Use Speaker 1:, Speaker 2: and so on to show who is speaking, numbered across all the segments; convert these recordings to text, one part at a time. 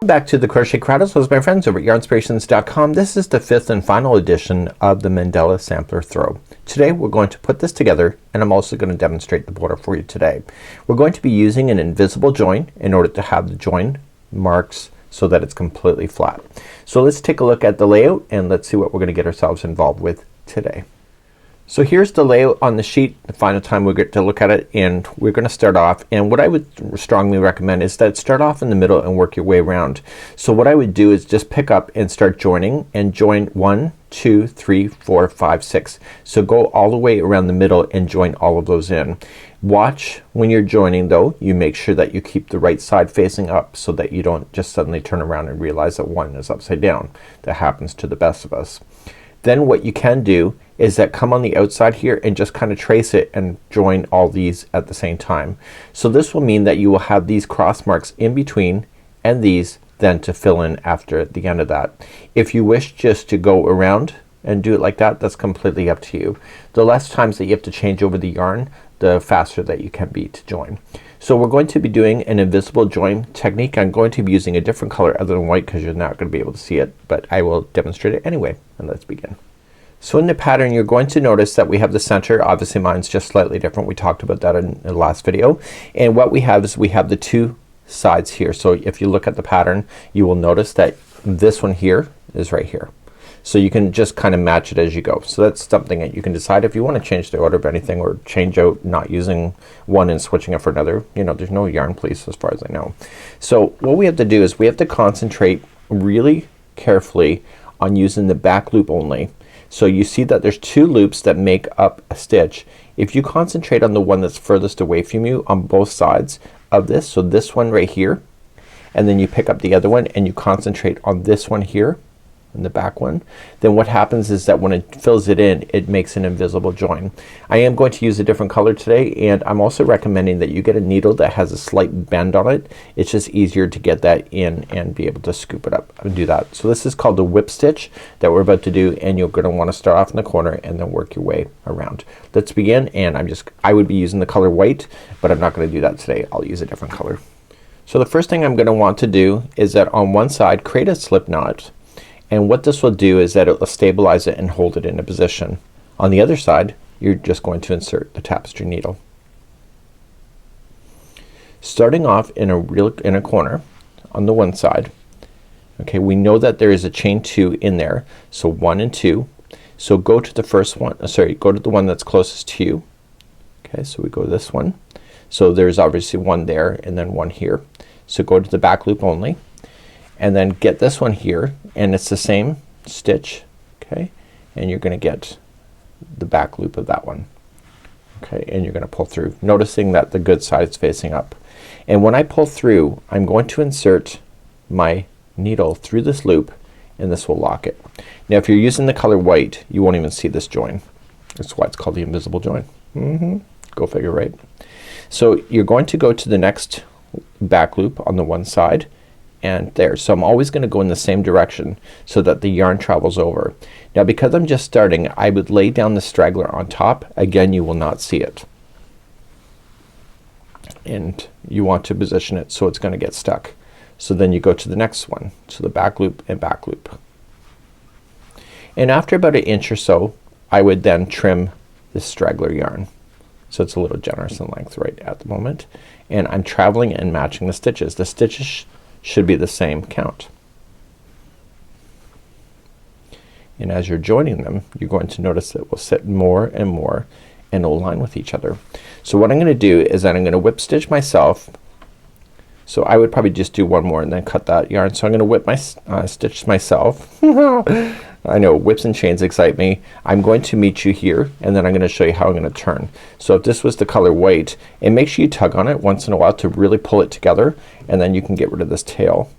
Speaker 1: Back to the Crochet Cradles with my friends over at yarnspirations.com. This is the 5th and final edition of the Mandala Sampler Throw. Today we're going to put this together, and I'm also going to demonstrate the border for you today. We're going to be using an invisible join in order to have the join marks so that it's completely flat. So let's take a look at the layout and let's see what we're going to get ourselves involved with today. So here's the layout on the sheet, the final time we get to look at it, and we're going to start off, and what I would strongly recommend is that start off in the middle and work your way around. So what I would do is just pick up and start joining, and join 1, 2, 3, 4, 5, 6. So go all the way around the middle and join all of those in. Watch when you're joining though, you make sure that you keep the right side facing up so that you don't just suddenly turn around and realize that one is upside down. That happens to the best of us. Then what you can do is that come on the outside here and just kind of trace it and join all these at the same time. So this will mean that you will have these cross marks in between and these then to fill in after the end of that. If you wish just to go around and do it like that, that's completely up to you. The less times that you have to change over the yarn, the faster that you can be to join. So we're going to be doing an invisible join technique. I'm going to be using a different color other than white because you're not going to be able to see it, but I will demonstrate it anyway, and let's begin. So in the pattern you're going to notice that we have the center. Obviously mine's just slightly different. We talked about that in the last video. And what we have is we have the two sides here. So if you look at the pattern you will notice that this one here is right here. So you can just kind of match it as you go. So that's something that you can decide if you want to change the order of anything or change out not using one and switching it for another. You know, there's no yarn police as far as I know. So what we have to do is we have to concentrate really carefully on using the back loop only. So you see that there's two loops that make up a stitch. If you concentrate on the one that's furthest away from you on both sides of this, so this one right here, and then you pick up the other one and you concentrate on this one here and the back one, then what happens is that when it fills it in, it makes an invisible join. I am going to use a different color today, and I'm also recommending that you get a needle that has a slight bend on it. It's just easier to get that in and be able to scoop it up and do that. So this is called the whip stitch that we're about to do, and you're going to want to start off in the corner and then work your way around. Let's begin, and I would be using the color white, but I'm not going to do that today. I'll use a different color. So the first thing I'm going to want to do is that on one side create a slip knot. And what this will do is that it will stabilize it and hold it in a position. On the other side you're just going to insert the tapestry needle. Starting off in a corner on the one side. Okay, we know that there is a chain 2 in there. So 1 and 2. So go to the first one, go to the one that's closest to you. Okay, so we go this one. So there's obviously one there and then one here. So go to the back loop only. And then get this one here, and it's the same stitch, okay, and you're gonna get the back loop of that one, okay, and you're gonna pull through, noticing that the good side is facing up. And when I pull through, I'm going to insert my needle through this loop, and this will lock it. Now if you're using the color white, you won't even see this join. That's why it's called the invisible join. Go figure, right? So you're going to go to the next back loop on the one side and there. So I'm always gonna go in the same direction so that the yarn travels over. Now because I'm just starting, I would lay down the straggler on top. Again, you will not see it. And you want to position it so it's gonna get stuck. So then you go to the next one. So the back loop and back loop. And after about 1 inch or so, I would then trim this straggler yarn. So it's a little generous in length right at the moment. And I'm traveling and matching the stitches. The stitches should be the same count. And as you're joining them, you're going to notice that it will sit more and more and it'll align with each other. So what I'm gonna do is that I'm gonna whip stitch myself. So I would probably just do one more and then cut that yarn. So I'm gonna whip my stitch myself. I know whips and chains excite me. I'm going to meet you here and then I'm gonna show you how I'm gonna turn. So if this was the color white, and make sure you tug on it once in a while to really pull it together, and then you can get rid of this tail.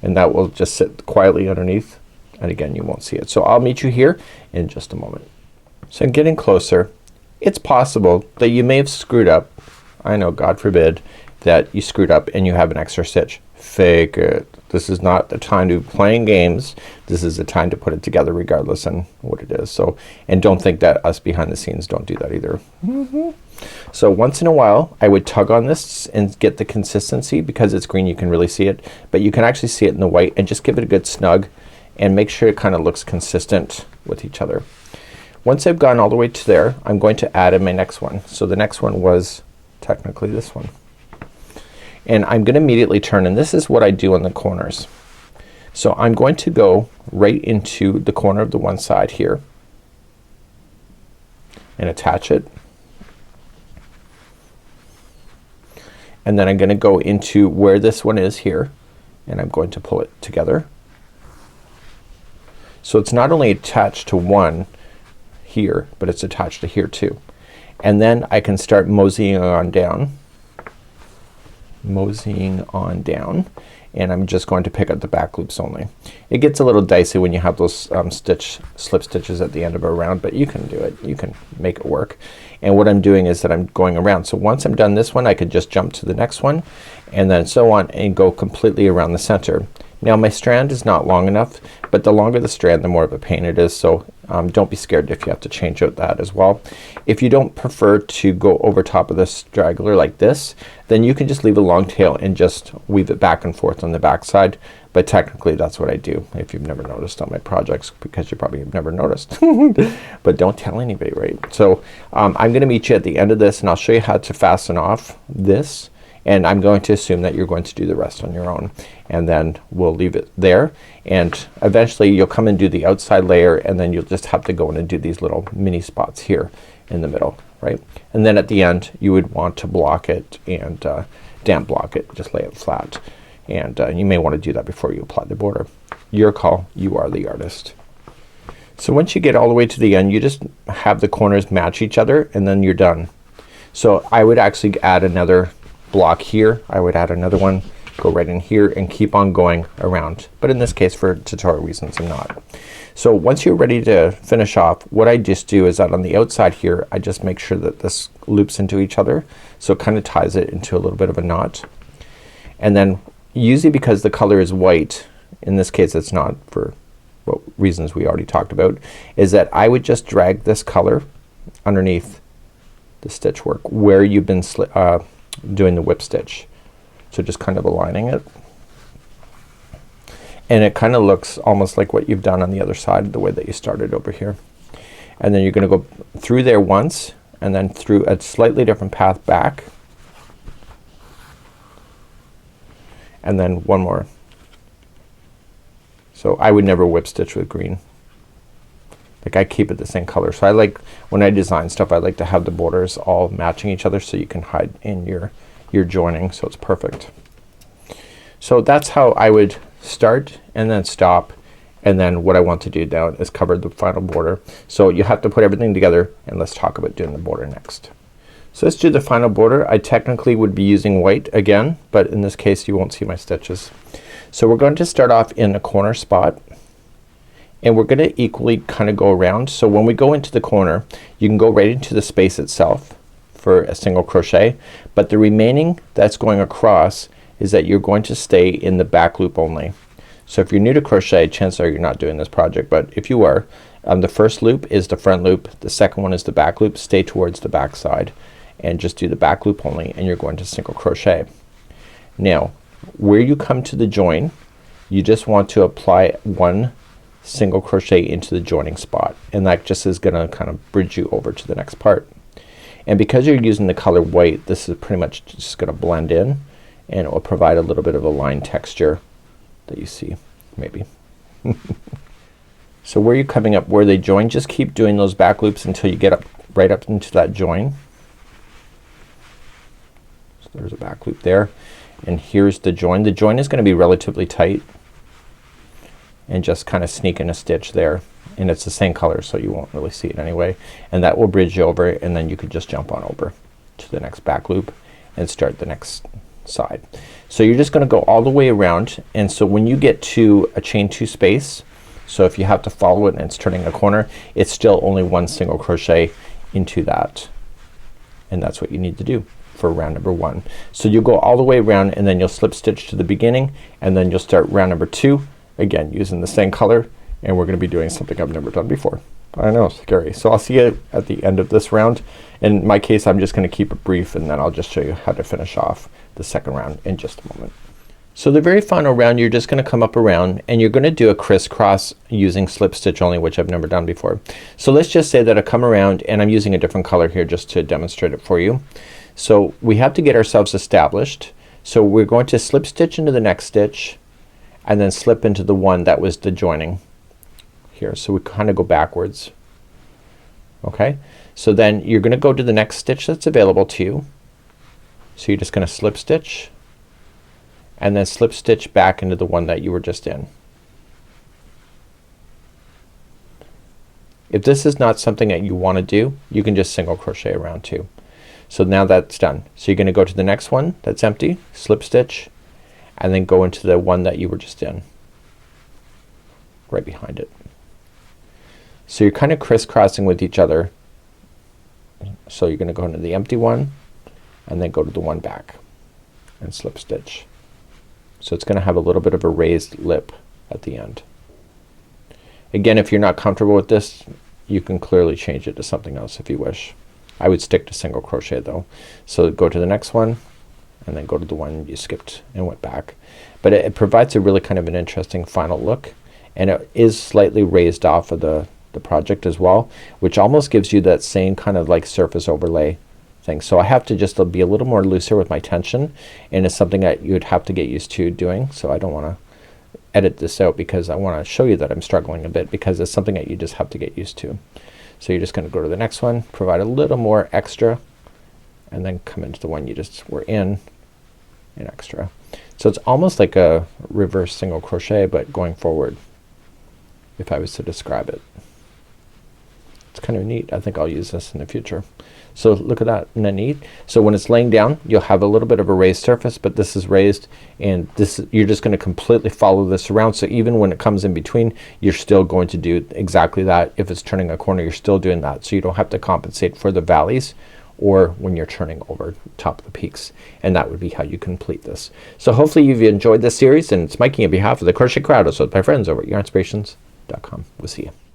Speaker 1: And that will just sit quietly underneath, and again you won't see it. So I'll meet you here in just a moment. So I'm getting closer. It's possible that you may have screwed up, I know, God forbid, that you screwed up and you have an extra stitch, fake it. This is not the time to be playing games. This is the time to put it together regardless on what it is. So, and don't think that us behind the scenes don't do that either. So once in a while I would tug on this and get the consistency. Because it's green you can really see it, but you can actually see it in the white, and just give it a good snug and make sure it kind of looks consistent with each other. Once I've gone all the way to there, I'm going to add in my next one. So the next one was technically this one. And I'm gonna immediately turn, and this is what I do on the corners. So I'm going to go right into the corner of the one side here and attach it. And then I'm gonna go into where this one is here, and I'm going to pull it together. So it's not only attached to one here, but it's attached to here too. And then I can start moseying on down, and I'm just going to pick up the back loops only. It gets a little dicey when you have those slip stitches at the end of a round, but you can do it. You can make it work. And what I'm doing is that I'm going around. So once I'm done this one, I could just jump to the next one, and then so on, and go completely around the center. Now my strand is not long enough, but the longer the strand the more of a pain it is. So don't be scared if you have to change out that as well. If you don't prefer to go over top of this straggler like this, then you can just leave a long tail and just weave it back and forth on the back side. But technically that's what I do, if you've never noticed on my projects, because you probably have never noticed. But don't tell anybody, right? So I'm gonna meet you at the end of this, and I'll show you how to fasten off this. And I'm going to assume that you're going to do the rest on your own, and then we'll leave it there, and eventually you'll come and do the outside layer, and then you'll just have to go in and do these little mini spots here in the middle, right? And then at the end you would want to block it and damp block it, just lay it flat, and you may want to do that before you apply the border. Your call, you are the artist. So once you get all the way to the end, you just have the corners match each other, and then you're done. So I would actually add another block here. I would add another one, go right in here, and keep on going around. But in this case, for tutorial reasons, I'm not. So once you're ready to finish off, what I just do is that on the outside here, I just make sure that this loops into each other, so it kind of ties it into a little bit of a knot. And then usually, because the color is white, in this case it's not for what reasons we already talked about, is that I would just drag this color underneath the stitch work where you've been doing the whip stitch. So just kind of aligning it, and it kind of looks almost like what you've done on the other side, the way that you started over here. And then you're gonna go through there once, and then through a slightly different path back, and then one more. So I would never whip stitch with green. Like, I keep it the same color. So I like, when I design stuff, I like to have the borders all matching each other, so you can hide in your joining, so it's perfect. So that's how I would start and then stop, and then what I want to do now is cover the final border. So you have to put everything together, and let's talk about doing the border next. So let's do the final border. I technically would be using white again, but in this case you won't see my stitches. So we're going to start off in a corner spot, and we're gonna equally kind of go around. So when we go into the corner, you can go right into the space itself for a single crochet, but the remaining that's going across is that you're going to stay in the back loop only. So if you're new to crochet, chances are you're not doing this project, but if you are, the first loop is the front loop, the second one is the back loop. Stay towards the back side and just do the back loop only, and you're going to single crochet. Now where you come to the join, you just want to apply one single crochet into the joining spot, and that just is gonna kind of bridge you over to the next part. And because you're using the color white, this is pretty much just gonna blend in, and it will provide a little bit of a line texture that you see maybe. So where you're coming up where they join, just keep doing those back loops until you get up right up into that join. So there's a back loop there, and here's the join. The join is gonna be relatively tight, and just kind of sneak in a stitch there, and it's the same color, so you won't really see it anyway, and that will bridge you over, and then you could just jump on over to the next back loop and start the next side. So you're just gonna go all the way around, and so when you get to a chain 2 space, so if you have to follow it and it's turning a corner, it's still only one single crochet into that, and that's what you need to do. for round number 1. So you'll go all the way around and then you'll slip stitch to the beginning and then you'll start round number 2 again using the same color, and we're gonna be doing something I've never done before. I know, scary. So I'll see you at the end of this round. In my case I'm just gonna keep it brief and then I'll just show you how to finish off the second round in just a moment. So the very final round you're just gonna come up around and you're gonna do a crisscross using slip stitch only, which I've never done before. So let's just say that I come around and I'm using a different color here just to demonstrate it for you. So we have to get ourselves established. So we're going to slip stitch into the next stitch and then slip into the one that was the joining here. So we kinda go backwards. Okay, so then you're gonna go to the next stitch that's available to you. So you're just gonna slip stitch and then slip stitch back into the one that you were just in. If this is not something that you want to do, you can just single crochet around too. So now that's done. So you're gonna go to the next one that's empty, slip stitch, and then go into the one that you were just in, right behind it. So you're kind of crisscrossing with each other. So you're gonna go into the empty one and then go to the one back and slip stitch. So it's gonna have a little bit of a raised lip at the end. Again, if you're not comfortable with this, you can clearly change it to something else if you wish. I would stick to single crochet though. So go to the next one and then go to the one you skipped and went back. But it provides a really kind of an interesting final look, and it is slightly raised off of the project as well, which almost gives you that same kind of like surface overlay thing. So I have to just be a little more looser with my tension, and it's something that you'd have to get used to doing. So I don't wanna edit this out because I wanna show you that I'm struggling a bit, because it's something that you just have to get used to. So you're just gonna go to the next one, provide a little more extra, and then come into the one you just were in and extra. So it's almost like a reverse single crochet but going forward, if I was to describe it. It's kind of neat. I think I'll use this in the future. So look at that, isn't that neat? So when it's laying down you'll have a little bit of a raised surface, but this is raised, and this you're just gonna completely follow this around. So even when it comes in between you're still going to do exactly that. If it's turning a corner you're still doing that, so you don't have to compensate for the valleys or when you're turning over top of the peaks, and that would be how you complete this. So hopefully you've enjoyed this series, and it's Mikey on behalf of the Crochet Crowd, so with my friends over at yarnspirations.com. We'll see you.